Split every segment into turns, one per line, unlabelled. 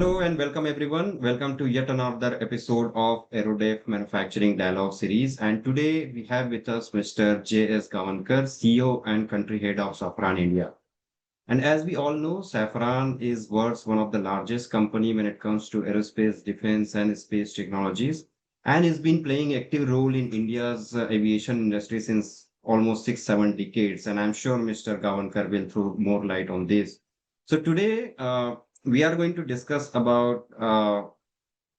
Hello and welcome everyone. Welcome to yet another episode of Aerodef Manufacturing Dialogue Series. And today we have with us Mr. JS Gavankar, CEO and Country Head of Safran India. And as we all know, Safran is world's one of the largest company when it comes to aerospace, defense, and space technologies, and has been playing active role in India's aviation industry since almost 6, 7 decades. And I'm sure Mr. Gavankar will throw more light on this. So today we are going to discuss about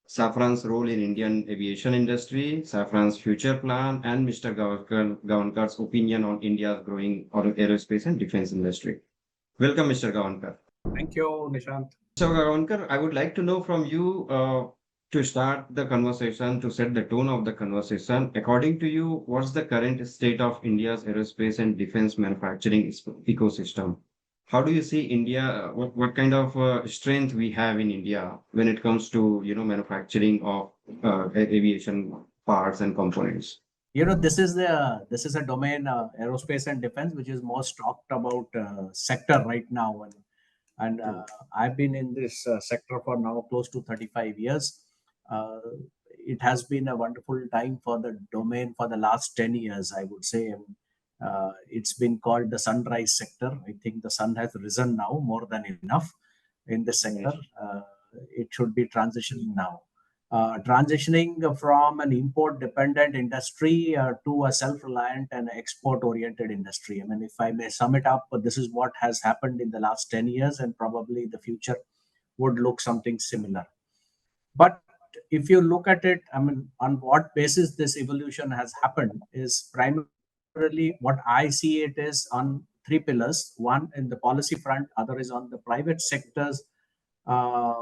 Safran's role in Indian aviation industry, Safran's future plan, and Mr. Gavankar's opinion on India's growing aerospace and defense industry. Welcome, Mr. Gavankar.
Thank you, Nishant.
So, Gavankar, I would like to know from you to start the conversation, to set the tone of the conversation. According to you, what's the current state of India's aerospace and defense manufacturing ecosystem? How do you see India? What kind of strength we have in India when it comes to manufacturing of aviation parts and components?
This is a domain, aerospace and defense, which is most talked about sector right now, and
True.
I've been in this sector for now close to 35 years. Uh, it has been a wonderful time for the domain for the last 10 years, I would say. It's been called the sunrise sector. I think the sun has risen now more than enough in this sector.
Right.
It should be transitioning now. Transitioning from an import dependent industry to a self reliant and export oriented industry. I mean, if I may sum it up, this is what has happened in the last 10 years, and probably the future would look something similar. But if you look at it, I mean, on what basis this evolution has happened is primarily what I see it is on three pillars. One in the policy front, other is on the private sector's uh,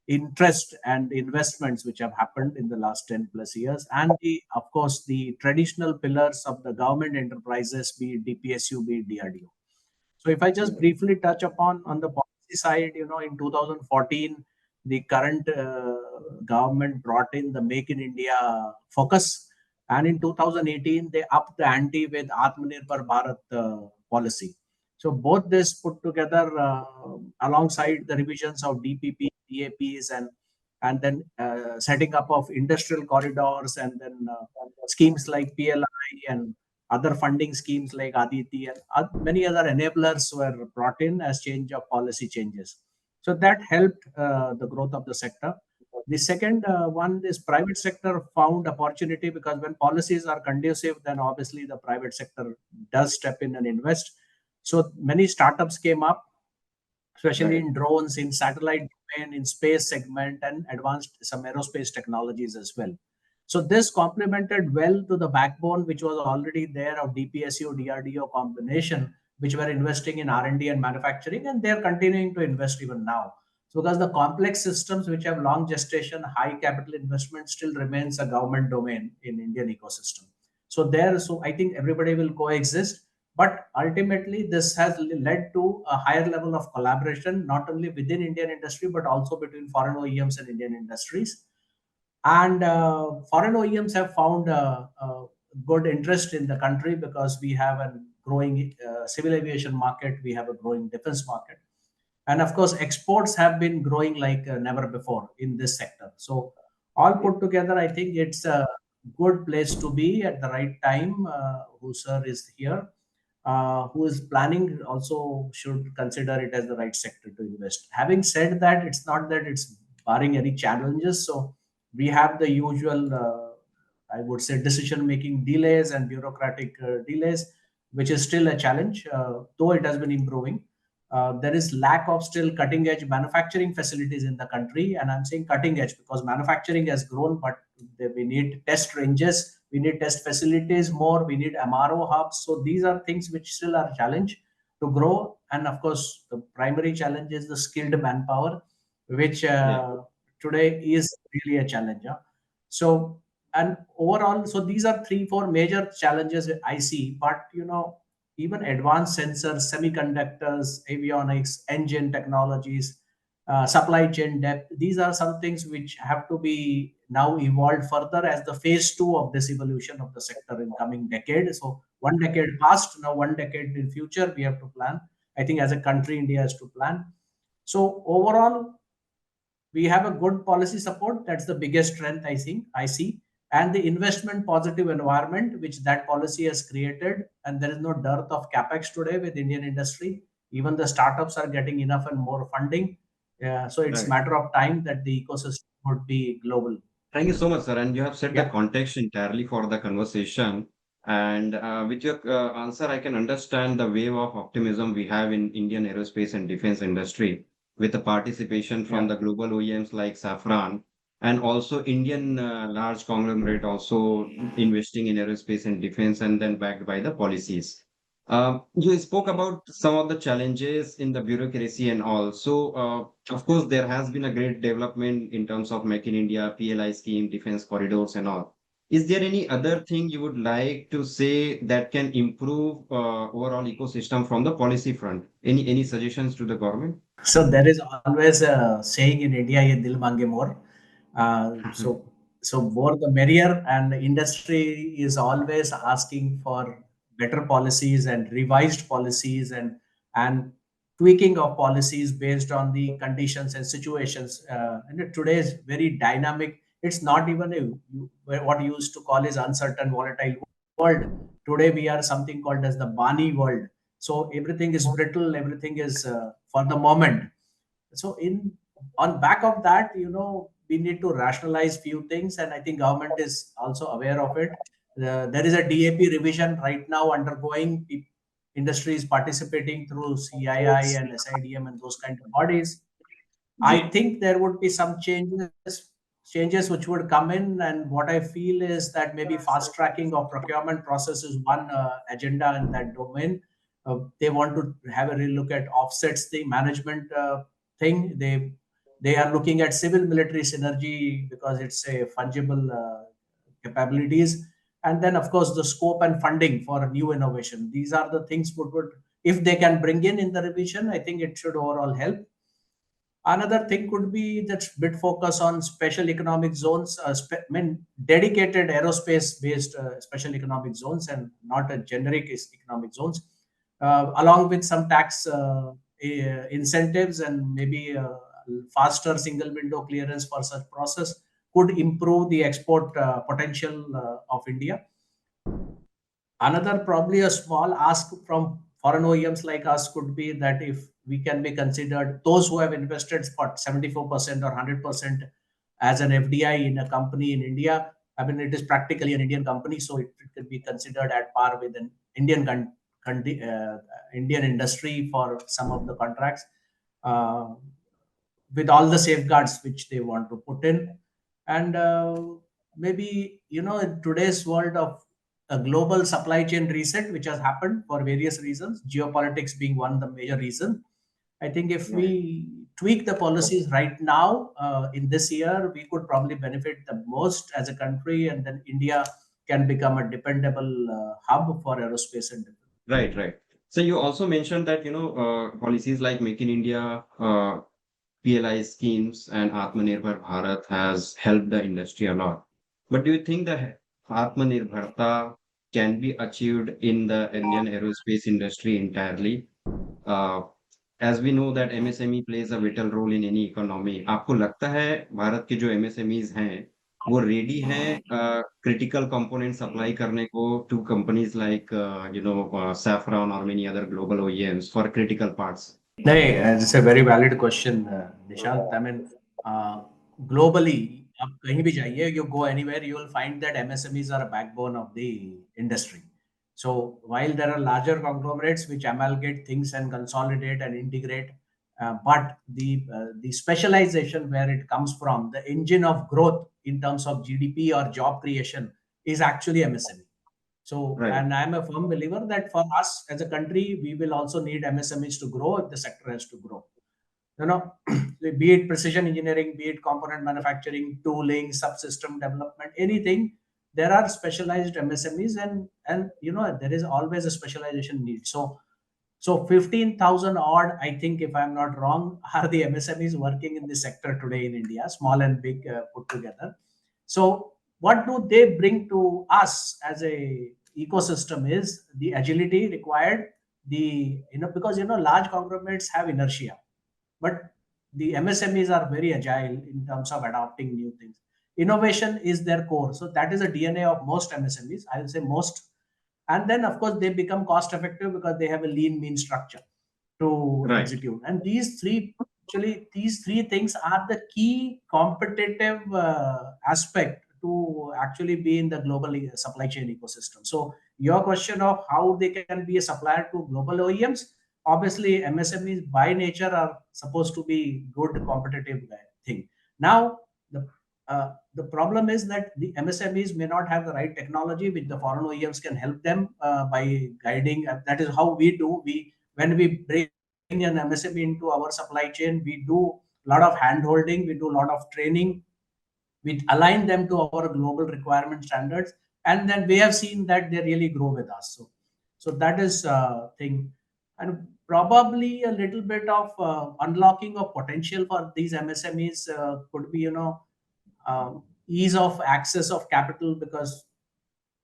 interest and investments which have happened in the last 10 plus years, and of course the traditional pillars of the government enterprises, be it DPSU, be it DRDO. So if I just briefly touch upon on the policy side, in 2014, the current government brought in the Make in India focus, and in 2018 they upped the ante with Atmanirbhar Bharat policy. So both this put together alongside the revisions of DPP, DAPs, and then setting up of industrial corridors, and then schemes like PLI and other funding schemes like Aditi, and many other enablers were brought in as change of policy changes. So that helped the growth of the sector. The second one is private sector found opportunity, because when policies are conducive, then obviously the private sector does step in and invest. So many startups came up, especially
Right.
in drones, in satellite domain, in space segment, and advanced some aerospace technologies as well. So this complemented well to the backbone which was already there of DPSU DRDO combination, which were investing in R&D and manufacturing, and they're continuing to invest even now. So because the complex systems which have long gestation, high capital investment still remains a government domain in Indian ecosystem. So I think everybody will coexist, but ultimately this has led to a higher level of collaboration, not only within Indian industry but also between foreign OEMs and Indian industries. And foreign OEMs have found good interest in the country, because we have a growing civil aviation market, we have a growing defense market, and of course exports have been growing like never before in this sector. So all put together, I think it's a good place to be at the right time. Who sir is here, who is planning also should consider it as the right sector to invest. Having said that, it's not that it's barring any challenges. So we have the usual, I would say, decision making delays and bureaucratic delays, which is still a challenge, though it has been improving. There is lack of still cutting edge manufacturing facilities in the country, and I'm saying cutting edge because manufacturing has grown, but we need test ranges, we need test facilities more, we need MRO hubs. So these are things which still are a challenge to grow. And of course the primary challenge is the skilled manpower, which
Yeah.
today is really a challenge, yeah? So, and overall, so these are three four major challenges I see. But even advanced sensors, semiconductors, avionics, engine technologies, supply chain depth, these are some things which have to be now evolved further as the phase two of this evolution of the sector in coming decade. So one decade past, now one decade in future, we have to plan. I think as a country, India has to plan. So overall, we have a good policy support. That's the biggest strength I see, and the investment positive environment which that policy has created. And there is no dearth of capex today with Indian industry. Even the startups are getting enough and more funding. So it's a
Right.
matter of time that the ecosystem would be global.
Thank you so much, sir. And you have set the
Yeah.
context entirely for the conversation. And with your answer, I can understand the wave of optimism we have in Indian aerospace and defense industry with the participation from
Yeah.
the global OEMs like Safran and also Indian large conglomerate also investing in aerospace and defense and then backed by the policies. You spoke about some of the challenges in the bureaucracy and all. So, of course, there has been a great development in terms of Make in India, PLI scheme, defense corridors, and all. Is there any other thing you would like to say that can improve overall ecosystem from the policy front? Any suggestions to the government?
So there is always a saying in India, "Ye dil mange more." So more the merrier, and the industry is always asking for better policies and revised policies and tweaking of policies based on the conditions and situations. And today is very dynamic. It's not even what you used to call is uncertain, volatile world. Today we are something called as the Bani world. So everything is brittle, everything is for the moment. So in on back of that, we need to rationalize few things, and I think government is also aware of it. There is a DAP revision right now undergoing. Industry is participating through CII and SIDM and those kind of bodies. I
Ji.
think there would be some changes which would come in, and what I feel is that maybe fast tracking of procurement process is one agenda in that domain. They want to have a real look at offsets, the management thing. They are looking at civil military synergy because it's a fungible capabilities, and then of course the scope and funding for new innovation. These are the things would if they can bring in the revision, I think it should overall help. Another thing could be that bit focus on special economic zones, I mean, dedicated aerospace based special economic zones and not a generic economic zones, along with some tax incentives and maybe faster single window clearance for such process could improve the export potential of India. Another probably a small ask from foreign OEMs like us could be that if we can be considered those who have invested for 74% or 100% as an FDI in a company in India. I mean, it is practically an Indian company, so it could be considered at par with an Indian industry for some of the contracts. Uh, with all the safeguards which they want to put in. And maybe, in today's world of a global supply chain reset, which has happened for various reasons, geopolitics being one of the major reason. I think if
Right.
we tweak the policies right now in this year, we could probably benefit the most as a country, and then India can become a dependable hub for aerospace and defense.
Right, right. So you also mentioned that, policies like Make in India, PLI schemes and Atmanirbhar Bharat has helped the industry a lot. But do you think the Atmanirbharta can be achieved in the Indian aerospace industry entirely? Uh, as we know that MSME plays a vital role in any economy. आपको लगता है भारत के जो MSMEs हैं वो ready हैं critical component supply करने को to companies like Safran or many other global OEMs for critical parts?
नहीं, it's a very valid question, Nishant. I mean, uh, globally, आप कहीं भी जाइए, you go anywhere, you will find that MSMEs are a backbone of the industry. So while there are larger conglomerates which amalgate things and consolidate and integrate, but the specialization where it comes from, the engine of growth in terms of GDP or job creation is actually MSME. So,
Right.
and I'm a firm believer that for us as a country, we will also need MSMEs to grow if the sector has to grow. You know, be it precision engineering, be it component manufacturing, tooling, subsystem development, anything, there are specialized MSMEs, and there is always a specialization need. So 15,000 odd, I think, if I'm not wrong, are the MSMEs working in the sector today in India, small and big put together. So what do they bring to us as a ecosystem is the agility required, because large conglomerates have inertia, but the MSMEs are very agile in terms of adopting new things. Innovation is their core. So that is a DNA of most MSMEs. I will say most. And then, of course, they become cost effective because they have a lean, mean structure to
Right.
execute. And these three things are the key competitive aspect to actually be in the global supply chain ecosystem. So your question of how they can be a supplier to global OEMs, obviously MSMEs by nature are supposed to be good competitive thing. Now the problem is that the MSMEs may not have the right technology, which the foreign OEMs can help them by guiding. That is how we do. We when we bring an MSME into our supply chain, we do a lot of hand holding, we do a lot of training, we align them to our global requirement standards, and then we have seen that they really grow with us. So that is thing. And probably a little bit of unlocking of potential for these MSMEs could be, ease of access of capital, because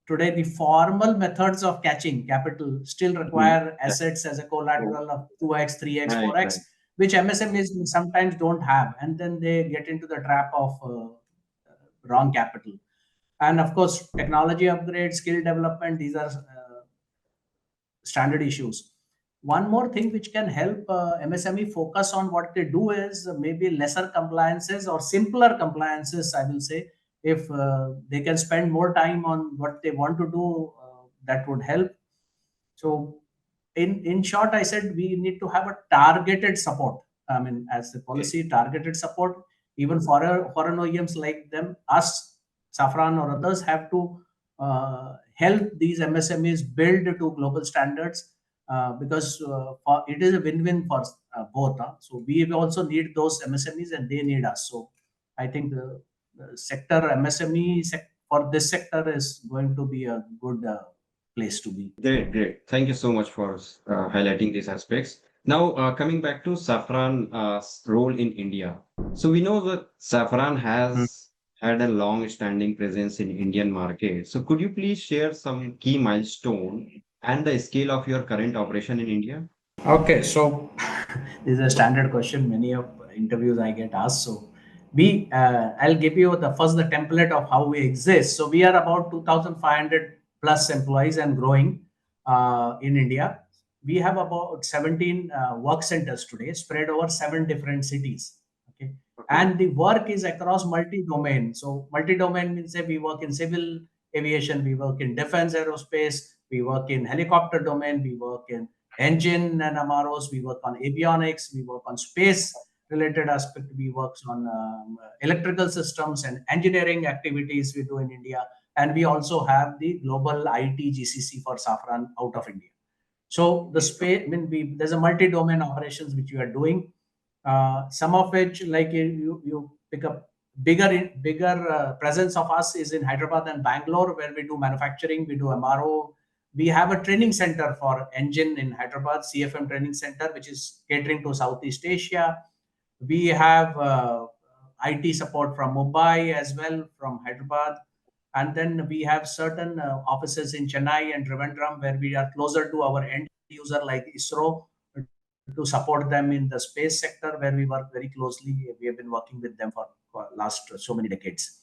today the formal methods of catching capital still
Mm.
require
Yeah.
assets as a collateral of 2x, 3x,
Right,
4x,
right.
which MSMEs sometimes don't have, and then they get into the trap of wrong capital. And of course, technology upgrade, skill development, these are standard issues. One more thing which can help MSME focus on what they do is maybe lesser compliances or simpler compliances, I will say. If they can spend more time on what they want to do, that would help. So in short, I said we need to have a targeted support. I mean, as the
Okay.
policy, targeted support. Even foreign OEMs like them, us, Safran or others, have to help these MSMEs build to global standards, because it is a win-win for both. So we also need those MSMEs and they need us. So I think the sector for this sector is going to be a good place to be.
Great, great. Thank you so much for highlighting these aspects. Now, coming back to Safran's role in India. So we know that Safran has had a long-standing presence in Indian market. So could you please share some key milestone and the scale of your current operation in India?
Okay, so this is a standard question. Many of interviews I get asked. So I'll give you the template of how we exist. So we are about 2,500 plus employees and growing in India. We have about 17 work centers today, spread over 7 different cities. Okay,
Okay.
and the work is across multi-domain. So multi-domain means that we work in civil aviation, we work in defense aerospace, we work in helicopter domain, we work in engine and MROs, we work on avionics, we work on space related aspect, we work on electrical systems and engineering activities we do in India. And we also have the global IT GCC for Safran out of India. So the
Okay.
space, I mean, there's a multi-domain operations which we are doing. Some of which, like you pick up bigger presence of us is in Hyderabad and Bangalore, where we do manufacturing, we do MRO. We have a training center for engine in Hyderabad, CFM training center, which is catering to Southeast Asia. We have IT support from Mumbai as well, from Hyderabad. And then we have certain offices in Chennai and Trivandrum, where we are closer to our end user like ISRO, to support them in the space sector, where we work very closely. We have been working with them for last so many decades.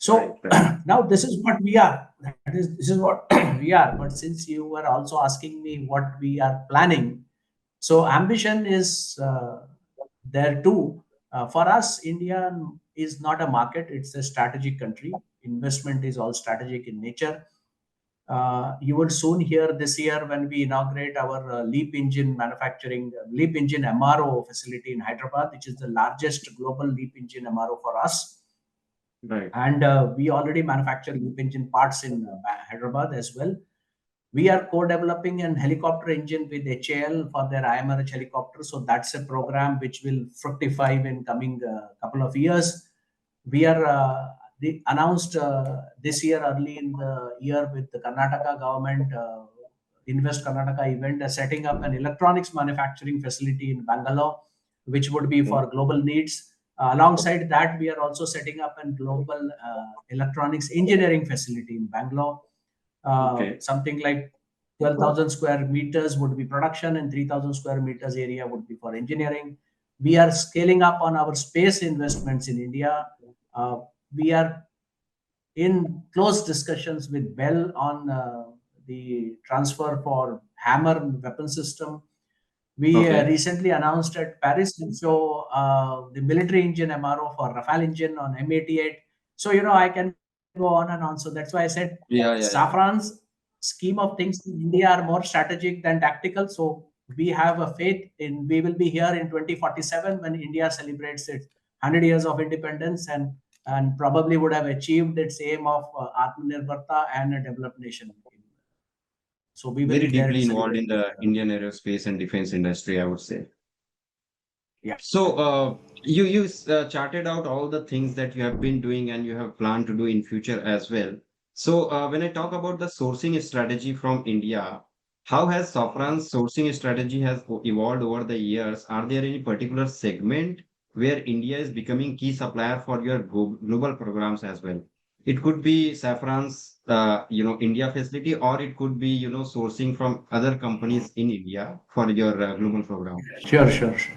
Right,
So
right.
now this is what we are. This is what we are. But since you were also asking me what we are planning, so ambition is there too. For us, India is not a market; it's a strategic country. Investment is all strategic in nature. You will soon hear this year when we inaugurate our LEAP engine MRO facility in Hyderabad, which is the largest global LEAP engine MRO for us.
Right.
And we already manufacture LEAP engine parts in Hyderabad as well. We are co-developing an helicopter engine with HAL for their IMRH helicopter. So that's a program which will fructify in coming couple of years. We are announced this year, early in the year, with the Karnataka government Invest Karnataka event, setting up an electronics manufacturing facility in Bangalore, which would be
Okay.
for global needs. Alongside that, we are also setting up a global electronics engineering facility in Bangalore.
Okay.
Something like 12,000 square meters would be production and 3,000 square meters area would be for engineering. We are scaling up on our space investments in India. We are in close discussions with Bell on the transfer for Hammer weapon system. We
Okay.
recently announced at Paris so the military engine MRO for Rafale engine on M88. So I can go on and on. So that's why I said
Yeah, yeah, yeah.
Safran's scheme of things in India are more strategic than tactical. So we have a faith in we will be here in 2047 when India celebrates its 100 years of independence and probably would have achieved its aim of Atmanirbharta and a developed nation. So we will
Very
be there to
deeply involved in
celebrate
the
this.
Indian aerospace and defense industry, I would say.
Yeah.
So, you charted out all the things that you have been doing and you have planned to do in future as well. So, when I talk about the sourcing strategy from India, how has Safran's sourcing strategy has evolved over the years? Are there any particular segment where India is becoming key supplier for your global programs as well? It could be Safran's, India facility, or it could be, sourcing from other companies in India for your global program.
Sure, sure, sure.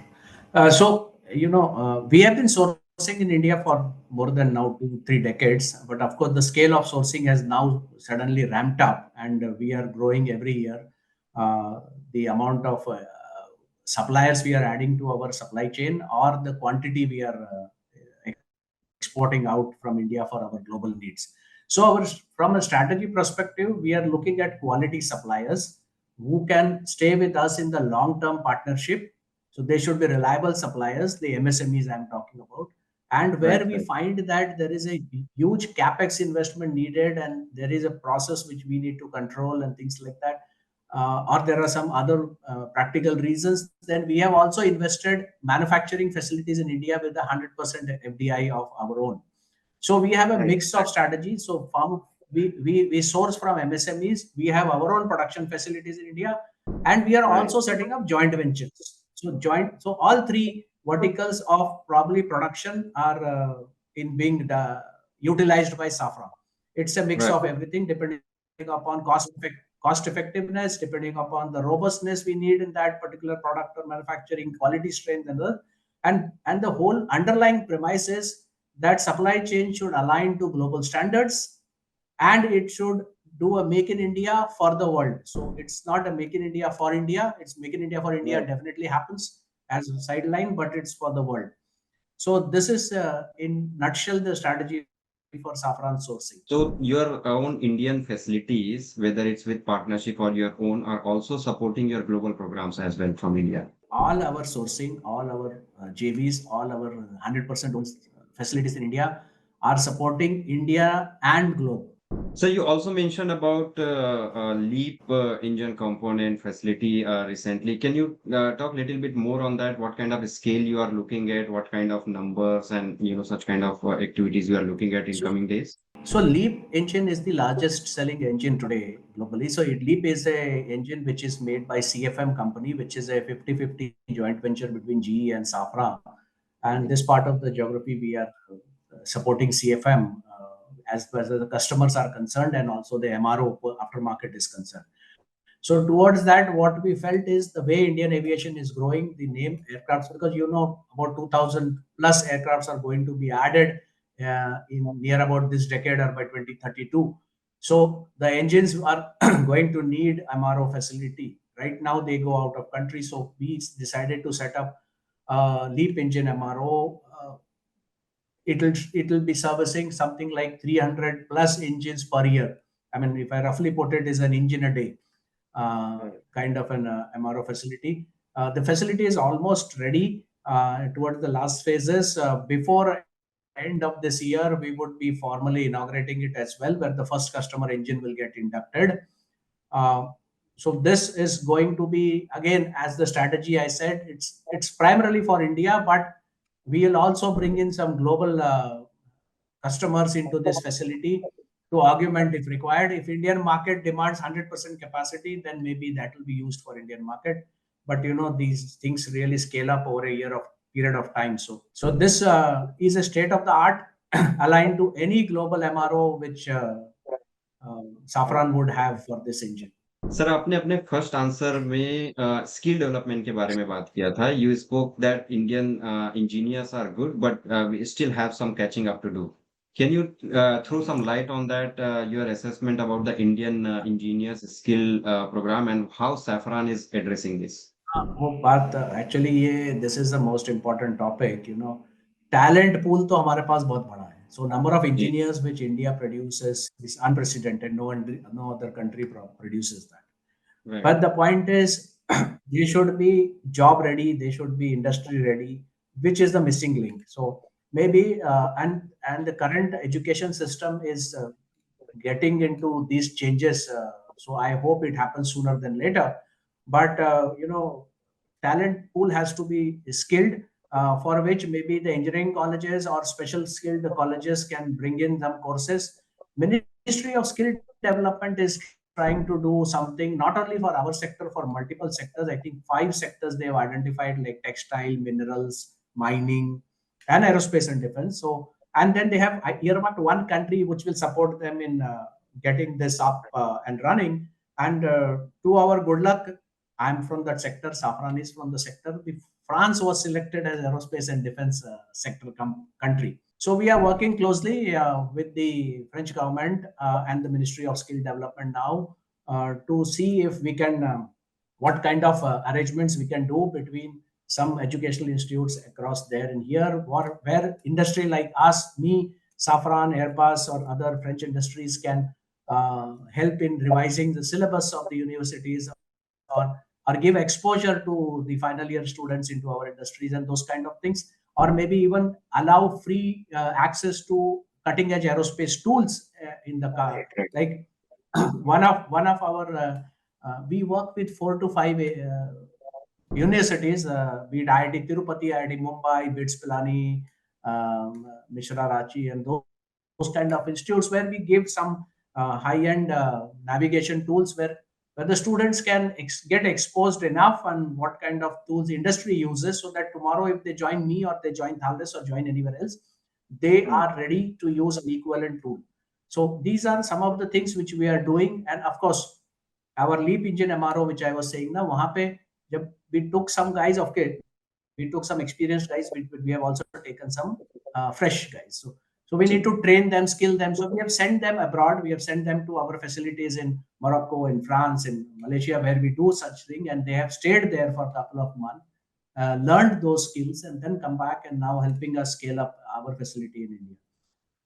We have been sourcing in India for more than now 2, 3 decades, but of course, the scale of sourcing has now suddenly ramped up, and we are growing every year. The amount of suppliers we are adding to our supply chain or the quantity we are exporting out from India for our global needs. So, from a strategy perspective, we are looking at quality suppliers who can stay with us in the long term partnership. So they should be reliable suppliers, the MSMEs I'm talking about. And
Right,
where we
right.
find that there is a huge capex investment needed and there is a process which we need to control and things like that, or there are some other practical reasons, then we have also invested manufacturing facilities in India with 100% FDI of our own. So we have a
Right,
mix of
right,
strategies. So we source from MSMEs. We have our own production facilities in India, and we are
right,
also setting up joint ventures. So all three verticals of probably production are in being utilized by Safran. It's a mix
right.
of everything depending upon cost effectiveness, depending upon the robustness we need in that particular product or manufacturing, quality strength, and the whole underlying premise is that supply chain should align to global standards and it should do a make in India for the world. So it's not a make in India for India. It's make in India for India
Right.
definitely happens as a sideline, but it's for the world. So this is in nutshell the strategy for Safran sourcing.
So your own Indian facilities, whether it's with partnership or your own, are also supporting your global programs as well from India.
All our sourcing, all our JVs, all our 100% owned facilities in India are supporting India and globe.
So you also mentioned about LEAP engine component facility recently. Can you talk a little bit more on that? What kind of scale you are looking at? What kind of numbers and such kind of activities you are looking at in
So
coming days?
So Leap engine is the largest selling engine today globally. So Leap is a engine which is made by CFM company, which is a 50-50 joint venture between GE and Safran. And this part of the geography we are supporting CFM as far as the customers are concerned and also the MRO aftermarket is concerned. So towards that, what we felt is the way Indian aviation is growing, the name aircrafts, because about 2000 plus aircrafts are going to be added in near about this decade or by 2032. So the engines are going to need MRO facility. Right now they go out of country. So we decided to set up LEAP engine MRO. It'll be servicing something like 300 plus engines per year. I mean, if I roughly put it, is an engine a day kind of an MRO facility. The facility is almost ready towards the last phases. Before end of this year, we would be formally inaugurating it as well, where the first customer engine will get inducted. Uh, so this is going to be again, as the strategy I said, it's primarily for India, but we will also bring in some global customers into this facility to augment if required. If Indian market demands 100% capacity, then maybe that will be used for Indian market. But these things really scale up over a year of period of time. So this is a state of the art aligned to any global MRO which Safran would have for this engine.
Sir आपने अपने first answer में skill development के बारे में बात किया था. You spoke that Indian engineers are good but we still have some catching up to do. Can you throw some light on that, your assessment about the Indian engineers skill program and how Safran is addressing this?
हाँ, वो बात actually ये this is the most important topic, talent pool तो हमारे पास बहुत बड़ा है. सो नंबर ऑफ
जी,
engineers which India produces is unprecedented. No other country produces that.
right,
But the point is, they should be job ready, they should be industry ready, which is the missing link. So maybe and the current education system is getting into these changes. So I hope it happens sooner than later. But talent pool has to be skilled, for which maybe the engineering colleges or special skilled colleges can bring in some courses. Ministry of Skill Development is trying to do something not only for our sector, for multiple sectors. I think 5 sectors they have identified, like textile, minerals, mining, and aerospace and defense. So, and then they have earmarked one country which will support them in getting this up and running. And to our good luck, I'm from that sector. Safran is from the sector. France was selected as aerospace and defense sector country. So we are working closely with the French government and the Ministry of Skill Development now to see if we can, what kind of arrangements we can do between some educational institutes across there and here, where industry like us, me, Safran, Airbus, or other French industries can help in revising the syllabus of the universities, or give exposure to the final year students into our industries and those kind of things, or maybe even allow free access to cutting edge aerospace tools in the car.
right, right.
Like one of our we work with 4 to 5 universities, be it IIT Tirupati, IIT Mumbai, BITS Pilani, Mishra Rachi, and those kind of institutes, where we give some high-end navigation tools, where the students can get exposed enough on what kind of tools industry uses, so that tomorrow if they join me or they join Thales or join anywhere else, they
Hmm.
are ready to use an equivalent tool. So these are some of the things which we are doing. And of course, our leap engine MRO, which I was saying, now वहाँ पे जब we took some guys, okay, we took some experienced guys, we have also taken some fresh guys. So we need
ji.
to train them, skill them. So we have sent them abroad. We have sent them to our facilities in Morocco, in France, in Malaysia, where we do such thing, and they have stayed there for a couple of months, learned those skills, and then come back and now helping us scale up our facility in India.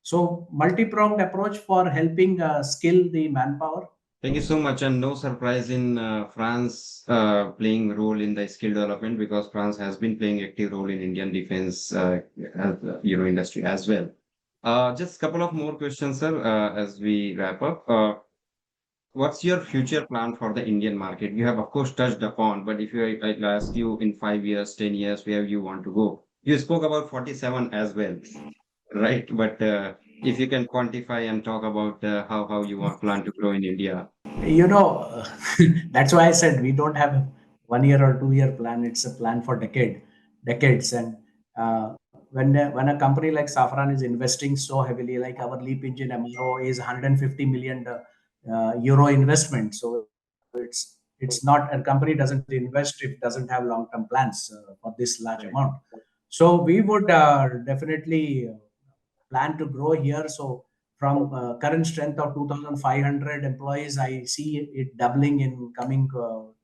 So multi-pronged approach for helping skill the manpower.
Thank you so much, and no surprise in France playing role in the skill development because France has been playing active role in Indian defense industry as well. Just a couple of more questions, sir, as we wrap up. What's your future plan for the Indian market? You have, of course, touched upon, but if I'll ask you in 5 years, 10 years, where you want to go? You spoke about 47 as well, right? But if you can quantify and talk about how you want plan to grow in India.
you know that's why I said we don't have a 1 year or 2 year plan. It's a plan for decades. And when a company like Safran is investing so heavily, like our leap engine MRO is 150 million euro investment. So it's not, a company doesn't invest if it doesn't have long term plans for this large
Right.
amount. So we would definitely plan to grow here. So from current strength of 2,500 employees, I see it doubling in coming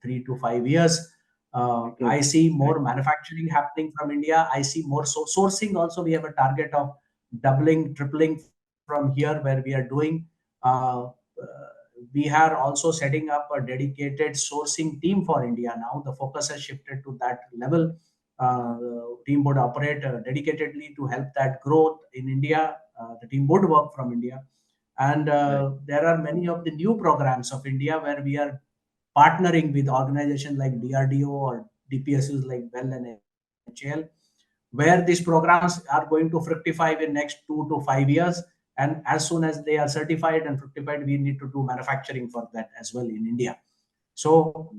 3 to 5 years. I see
Right.
more manufacturing happening from India. I see more sourcing also. We have a target of doubling, tripling from here, where we are doing. We are also setting up a dedicated sourcing team for India now. The focus has shifted to that level. The team would operate dedicatedly to help that growth in India. The team would work from India. And
Right.
there are many of the new programs of India where we are partnering with organizations like DRDO or DPSUs like Bell and HAL, where these programs are going to fructify in next 2 to 5 years. And as soon as they are certified and fructified, we need to do manufacturing for that as well in India. So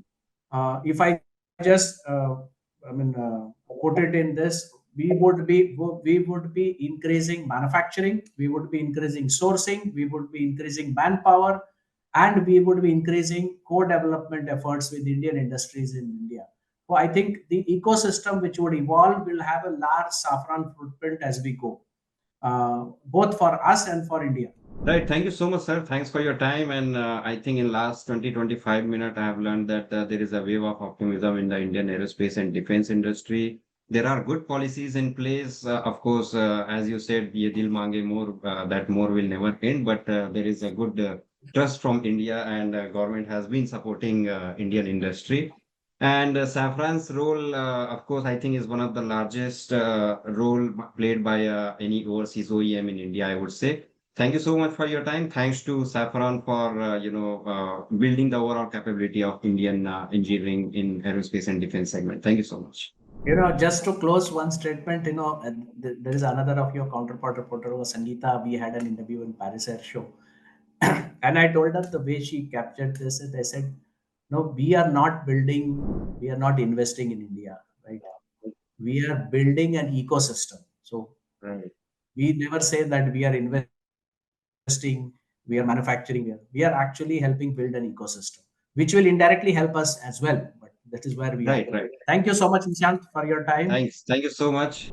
if I just, I mean, put it in this, we would be increasing manufacturing, we would be increasing sourcing, we would be increasing manpower, and we would be increasing co-development efforts with Indian industries in India. So I think the ecosystem which would evolve will have a large saffron footprint as we go, both for us and for India.
Right. Thank you so much, sir. Thanks for your time. And I think in last 25 minutes, I have learned that there is a wave of optimism in the Indian aerospace and defense industry. There are good policies in place. Of course, as you said, ye dil mange more, that more will never end. But there is a good trust from India, and government has been supporting Indian industry. And Safran's role, of course, I think is one of the largest role played by any overseas OEM in India, I would say. Thank you so much for your time. Thanks to Safran for building the overall capability of Indian engineering in aerospace and defense segment. Thank you so much.
Just to close one statement, there is another of your counterpart reporter, was Sangeeta. We had an interview in Paris Air Show, and I told her the way she captured this. I said, "No, we are not building, we are not investing in India, right? We are building an ecosystem. So
Right.
we never say that we are investing, we are manufacturing. We are actually helping build an ecosystem, which will indirectly help us as well. But that is where we are.
Right. Right.
Thank you so much, Nishant, for your time.
Thanks. Thank you so much.